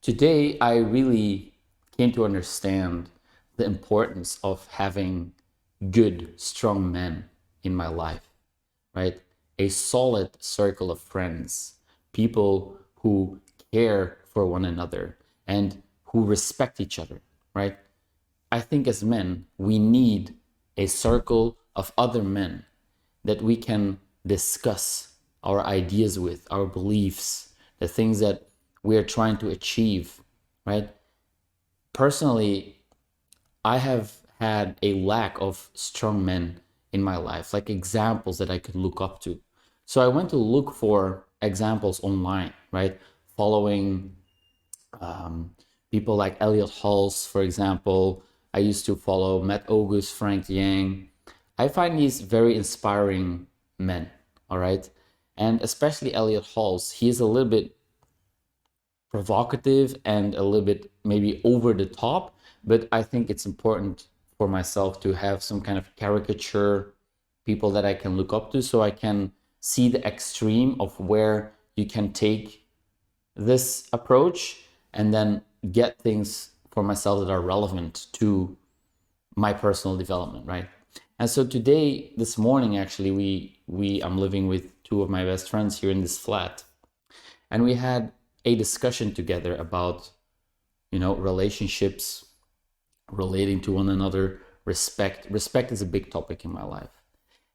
Today, I really came to understand the importance of having good, strong men in my life, right? A solid circle of friends, people who care for one another and who respect each other, right? I think as men, we need a circle of other men that we can discuss our ideas with, our beliefs, the things that we are trying to achieve, right? Personally, I have had a lack of strong men in my life, like examples that I could look up to. So I went to look for examples online, right? Following people like Elliot Halls, for example. I used to follow Matt August, Frank Yang. I find these very inspiring men, all right? And especially Elliot Halls, he is a little bit provocative and a little bit maybe over the top, but I think it's important for myself to have some kind of caricature people that I can look up to so I can see the extreme of where you can take this approach and then get things for myself that are relevant to my personal development, right? And so today, this morning, actually, I'm living with two of my best friends here in this flat, and we had a discussion together about, relationships, relating to one another, respect. Respect is a big topic in my life.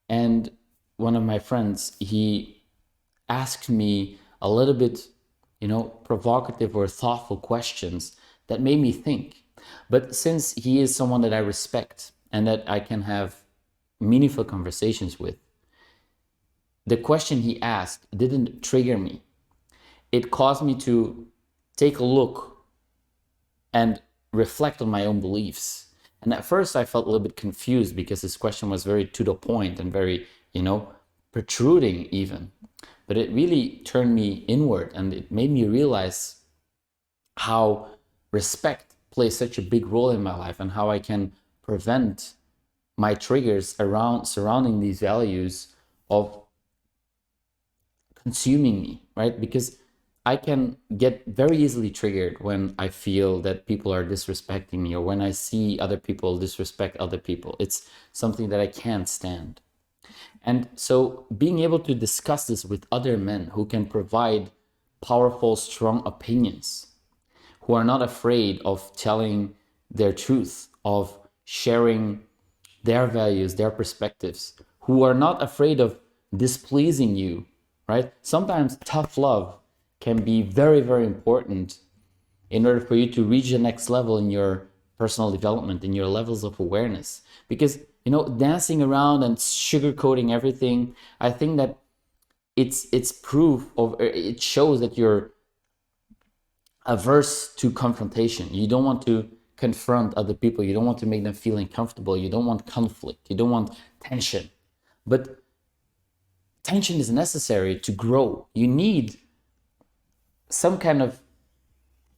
And one of my friends, he asked me a little bit, provocative or thoughtful questions that made me think. But since he is someone that I respect and that I can have meaningful conversations with, the question he asked didn't trigger me. It caused me to take a look and reflect on my own beliefs. And at first I felt a little bit confused because his question was very to the point and very, protruding even. But it really turned me inward and it made me realize how respect plays such a big role in my life and how I can prevent my triggers around surrounding these values of consuming me, right? Because I can get very easily triggered when I feel that people are disrespecting me or when I see other people disrespect other people. It's something that I can't stand. And so being able to discuss this with other men who can provide powerful, strong opinions, who are not afraid of telling their truth, of sharing their values, their perspectives, who are not afraid of displeasing you, right? Sometimes tough love can be very, very important in order for you to reach the next level in your personal development, in your levels of awareness. Because, dancing around and sugarcoating everything, I think that it's proof of, it shows that you're averse to confrontation. You don't want to confront other people. You don't want to make them feel uncomfortable. You don't want conflict. You don't want tension. But tension is necessary to grow. You need some kind of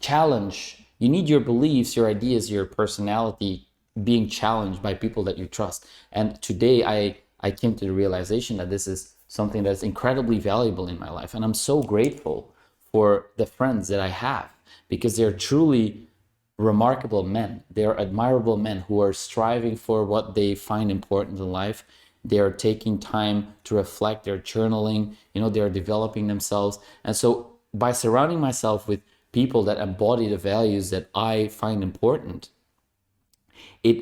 challenge. You need your beliefs, your ideas, your personality being challenged by people that you trust. And today I came to the realization that this is something that's incredibly valuable in my life. And I'm so grateful for the friends that I have because they're truly remarkable men. They are admirable men who are striving for what they find important in life. They are taking time to reflect, they're journaling, they're developing themselves. And so by surrounding myself with people that embody the values that I find important, it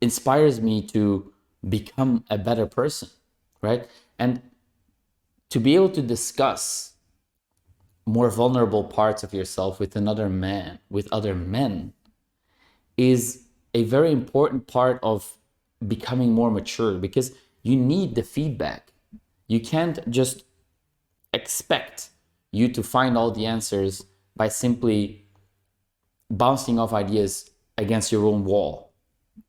inspires me to become a better person, right? And to be able to discuss more vulnerable parts of yourself with another man, with other men, is a very important part of becoming more mature because you need the feedback. You can't just expect you to find all the answers by simply bouncing off ideas against your own wall.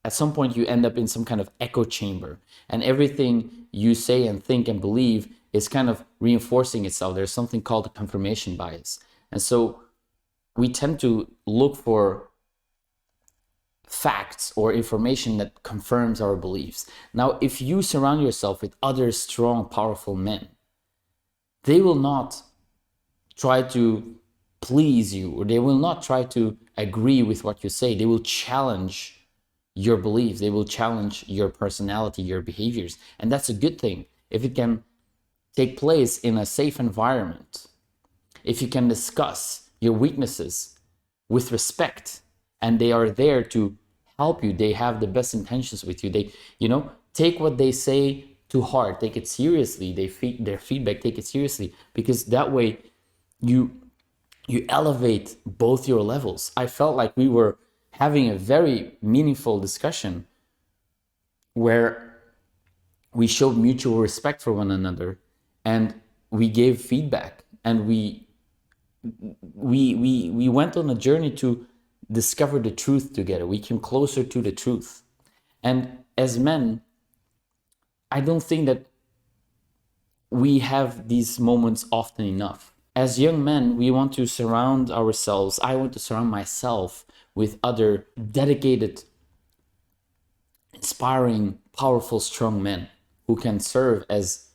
At some point, you end up in some kind of echo chamber, and everything you say and think and believe is kind of reinforcing itself. There's something called a confirmation bias. And so we tend to look for facts or information that confirms our beliefs. Now, if you surround yourself with other strong, powerful men, they will not try to please you, or they will not try to agree with what you say. They will challenge your beliefs. They will challenge your personality, your behaviors. And that's a good thing. If it can take place in a safe environment, if you can discuss your weaknesses with respect, and they are there to help you, they have the best intentions with you, they, take what they say to heart, take it seriously, their feedback, take it seriously, because that way you elevate both your levels. I felt like we were having a very meaningful discussion where we showed mutual respect for one another, and we gave feedback, and we went on a journey to discover the truth together. We came closer to the truth. And as men, I don't think that we have these moments often enough. As young men, we want to surround ourselves, I want to surround myself with other dedicated, inspiring, powerful, strong men who can serve as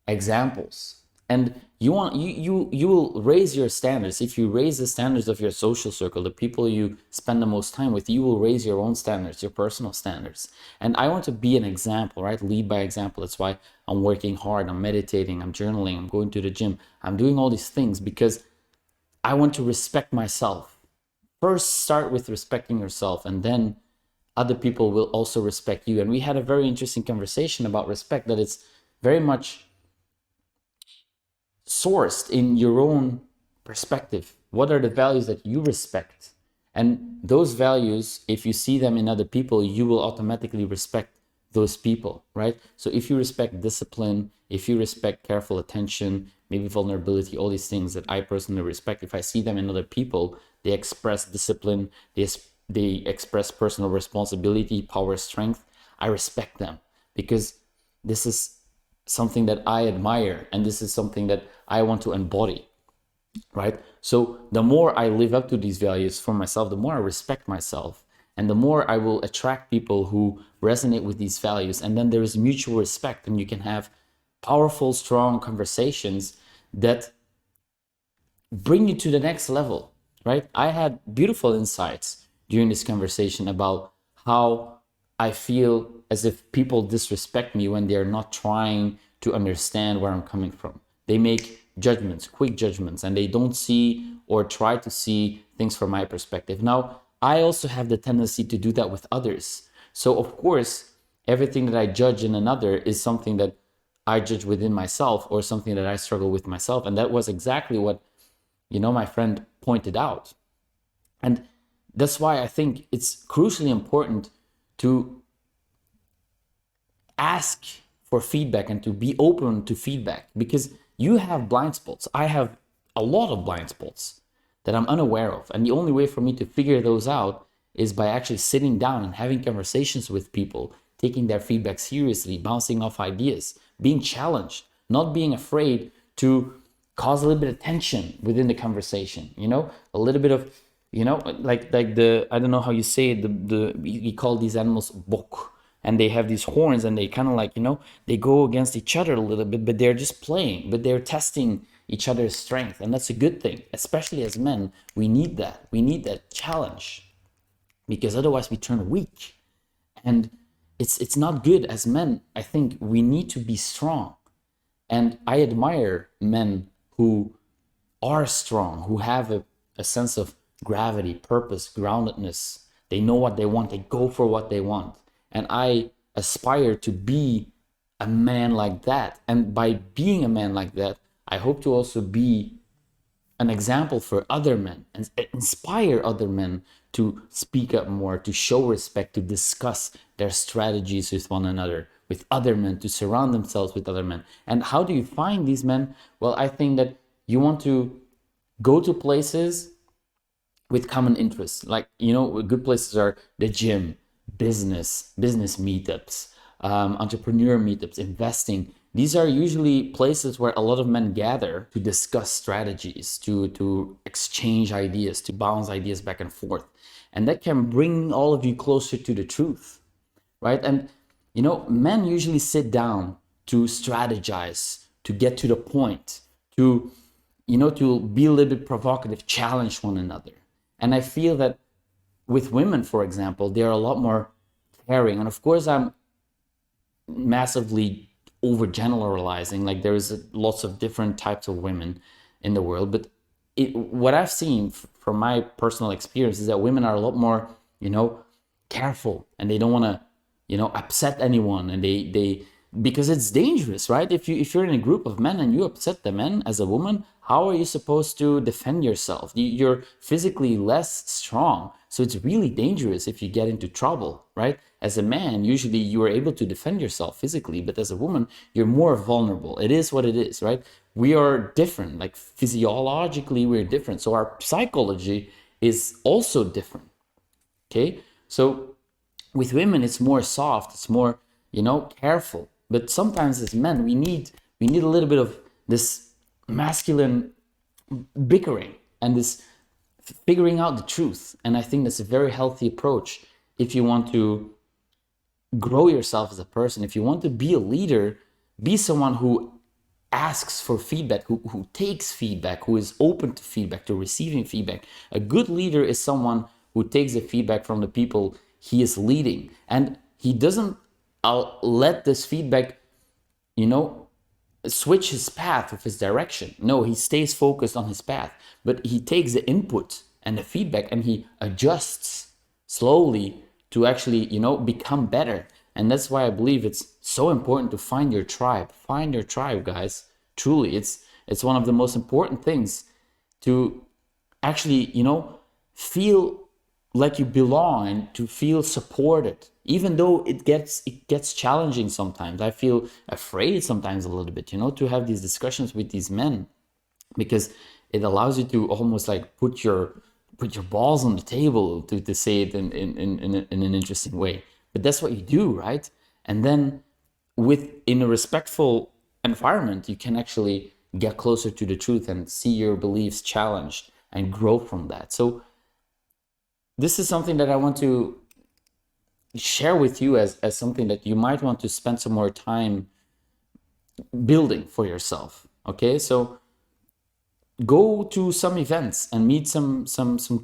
examples. And you will raise your standards. If you raise the standards of your social circle, the people you spend the most time with, you will raise your own standards, your personal standards. And I want to be an example, right? Lead by example. That's why I'm working hard, I'm meditating, I'm journaling, I'm going to the gym, I'm doing all these things because I want to respect myself. First, start with respecting yourself, and then other people will also respect you. And we had a very interesting conversation about respect, that it's very much sourced in your own perspective. What are the values that you respect? And those values, if you see them in other people, you will automatically respect those people, right? So if you respect discipline, if you respect careful attention, maybe vulnerability, all these things that I personally respect, if I see them in other people, they express discipline, they express personal responsibility, power, strength, I respect them, because this is something that I admire, and this is something that I want to embody, right? So the more I live up to these values for myself, the more I respect myself, and the more I will attract people who resonate with these values. And then there is mutual respect, and you can have powerful, strong conversations that bring you to the next level, right? I had beautiful insights during this conversation about how I feel as if people disrespect me when they're not trying to understand where I'm coming from. They make judgments, quick judgments, and they don't see or try to see things from my perspective. Now, I also have the tendency to do that with others. So, of course, everything that I judge in another is something that I judge within myself, or something that I struggle with myself. And that was exactly what, my friend pointed out. And that's why I think it's crucially important to ask for feedback and to be open to feedback, because you have blind spots. I have a lot of blind spots that I'm unaware of. And the only way for me to figure those out is by actually sitting down and having conversations with people, taking their feedback seriously, bouncing off ideas, being challenged, not being afraid to cause a little bit of tension within the conversation, a little bit of, like the, I don't know how you say it, we call these animals bok, and they have these horns, and they kind of like, they go against each other a little bit, but they're just playing, but they're testing each other's strength. And that's a good thing, especially as men. We need that challenge, because otherwise we turn weak. And it's not good. As men, I think we need to be strong. And I admire men who are strong, who have a sense of gravity, purpose, groundedness. They know what they want, they go for what they want. And I aspire to be a man like that. And by being a man like that, I hope to also be an example for other men and inspire other men to speak up more, to show respect, to discuss their strategies with one another, with other men, to surround themselves with other men. And how do you find these men? Well, I think that you want to go to places with common interests. Like, good places are the gym, business meetups, entrepreneur meetups, investing. These are usually places where a lot of men gather to discuss strategies, to exchange ideas, to bounce ideas back and forth. And that can bring all of you closer to the truth, right? And, men usually sit down to strategize, to get to the point, to to be a little bit provocative, challenge one another. And I feel that with women, for example, they're a lot more caring. And of course, I'm massively overgeneralizing. Like there's lots of different types of women in the world, but what I've seen from my personal experience is that women are a lot more, careful, and they don't want to, upset anyone, and they because it's dangerous, right? If you're in a group of men and you upset the men as a woman, how are you supposed to defend yourself? You're physically less strong, so it's really dangerous if you get into trouble, right? As a man, usually you are able to defend yourself physically, but as a woman, you're more vulnerable. It is what it is, right? We are different, like physiologically, we're different. So our psychology is also different. Okay, so with women it's more soft, it's more careful, but sometimes as men we need a little bit of this masculine bickering and this figuring out the truth. And I think that's a very healthy approach if you want to grow yourself as a person. If you want to be a leader, be someone who asks for feedback, who takes feedback, who is open to feedback, to receiving feedback. A good leader is someone who takes the feedback from the people he is leading, and he doesn't let this feedback, switch his path of his direction. No, he stays focused on his path, but he takes the input and the feedback and he adjusts slowly to actually, become better. And that's why I believe it's so important to find your tribe. Find your tribe, guys. Truly, it's one of the most important things to actually, feel like you belong and to feel supported, even though it gets challenging sometimes. I feel afraid sometimes a little bit, to have these discussions with these men, because it allows you to almost like put your balls on the table, to say it in an interesting way. But that's what you do, right? And then in a respectful environment, you can actually get closer to the truth and see your beliefs challenged and grow from that. So this is something that I want to share with you as something that you might want to spend some more time building for yourself. Okay, so go to some events and meet some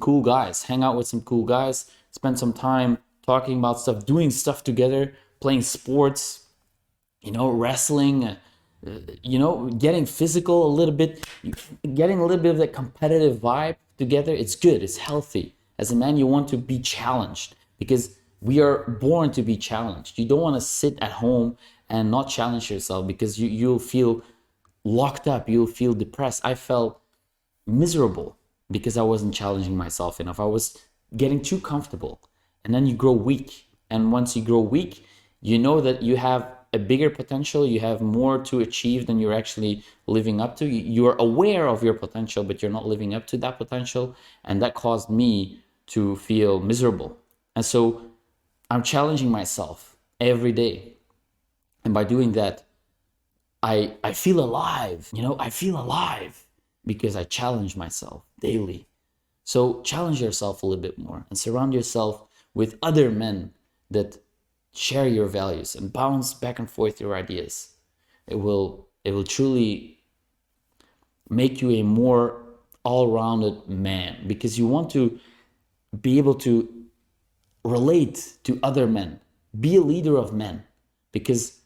cool guys, hang out with some cool guys, spend some time talking about stuff, doing stuff together, playing sports, wrestling, getting physical a little bit, getting a little bit of that competitive vibe together. It's good, it's healthy. As a man, you want to be challenged, because we are born to be challenged. You don't want to sit at home and not challenge yourself, because you'll feel locked up, you'll feel depressed. I felt miserable because I wasn't challenging myself enough. I was getting too comfortable, and then you grow weak. And once you grow weak, you know that you have a bigger potential, you have more to achieve than you're actually living up to. You're aware of your potential, but you're not living up to that potential. And that caused me to feel miserable. And so I'm challenging myself every day. And by doing that, I feel alive. I feel alive because I challenge myself daily. So challenge yourself a little bit more and surround yourself with other men that share your values and bounce back and forth your ideas. It will truly make you a more all-rounded man, because you want to be able to relate to other men, be a leader of men, because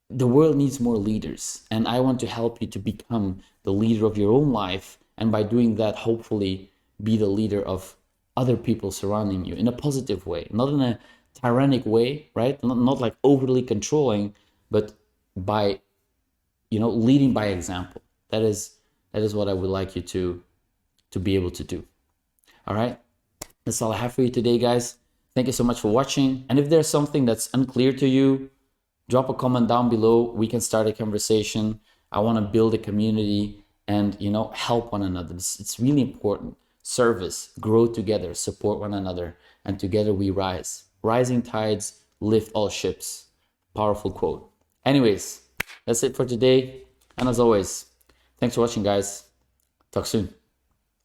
the world needs more leaders, and I want to help you to become the leader of your own life, and by doing that, hopefully be the leader of other people surrounding you in a positive way, not in a tyrannic way, right? Not like overly controlling, but by leading by example. That is what I would like you to be able to do. All right, that's all I have for you today, guys. Thank you so much for watching. And if there's something that's unclear to you, drop a comment down below. We can start a conversation. I want to build a community and help one another. It's really important. Service, grow together, support one another, and together we rise. Rising tides lift all ships. Powerful quote. Anyways, that's it for today. And as always, thanks for watching, guys. Talk soon.